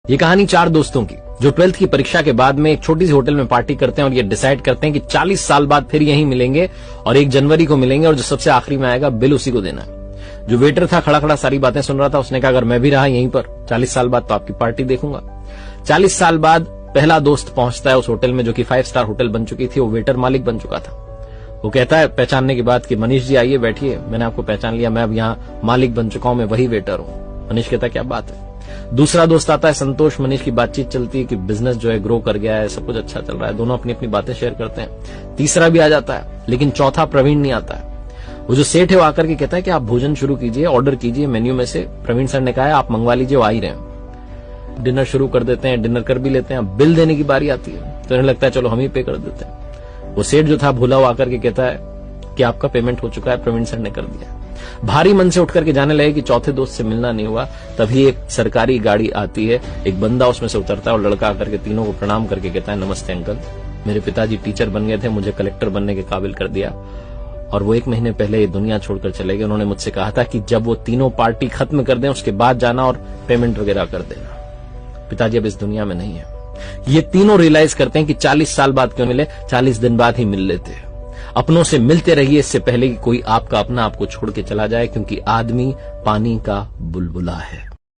ये कहानी 4 दोस्तों की जो 12th की परीक्षा के बाद में एक छोटी सी होटल में पार्टी करते हैं और ये डिसाइड करते हैं कि 40 साल बाद फिर यहीं मिलेंगे और 1 जनवरी को मिलेंगे और जो सबसे आखिरी में आएगा बिल उसी को देना है। जो वेटर था खड़ा खड़ा सारी बातें सुन रहा था, उसने कहा अगर मैं भी रहा यहीं पर 40 साल बाद तो आपकी पार्टी देखूंगा। 40 साल बाद पहला दोस्त पहुंचता है उस होटल में जो कि 5 स्टार होटल बन चुकी थी। वो वेटर मालिक बन चुका था। वो कहता है पहचानने के बाद कि मनीष जी आइए बैठिए, मैंने आपको पहचान लिया, मैं अब यहाँ मालिक बन चुका हूं, मैं वही वेटर हूं। मनीष कहता है क्या बात है। दूसरा दोस्त आता है संतोष। मनीष की बातचीत चलती है कि बिजनेस जो है ग्रो कर गया है, सब कुछ अच्छा चल रहा है, दोनों अपनी अपनी बातें शेयर करते हैं। तीसरा भी आ जाता है, लेकिन चौथा प्रवीण नहीं आता है। वो जो सेठ है वो आकर के कहता है कि आप भोजन शुरू कीजिए, ऑर्डर कीजिए मेन्यू में से। प्रवीण सर ने कहा है आप मंगवा लीजिए, वो आ ही रहे हैं। डिनर शुरू कर देते हैं, डिनर कर भी लेते हैं। बिल देने की बारी आती है तो इन्हें लगता है चलो हम ही पे कर देते हैं। वो सेठ जो था भूला वो आकर के कहता है कि आपका पेमेंट हो चुका है, प्रवीण सर ने कर दिया। भारी मन से उठकर के जाने लगे कि चौथे दोस्त से मिलना नहीं हुआ। तभी एक सरकारी गाड़ी आती है, एक बंदा उसमें से उतरता है और लड़का आकर के तीनों को प्रणाम करके कहता है नमस्ते अंकल, मेरे पिताजी टीचर बन गए थे, मुझे कलेक्टर बनने के काबिल कर दिया और वो 1 महीने पहले ये दुनिया छोड़कर चले गए। उन्होंने मुझसे कहा था कि जब वो तीनों पार्टी खत्म कर दें उसके बाद जाना और पेमेंट वगैरह कर देना। पिताजी अब इस दुनिया में नहीं है। ये तीनों रियलाइज करते हैं कि 40 साल बाद क्यों मिले, 40 दिन बाद ही मिल लेते हैं। अपनों से मिलते रहिए इससे पहले कि कोई आपका अपना आपको छोड़ के चला जाए, क्योंकि आदमी पानी का बुलबुला है।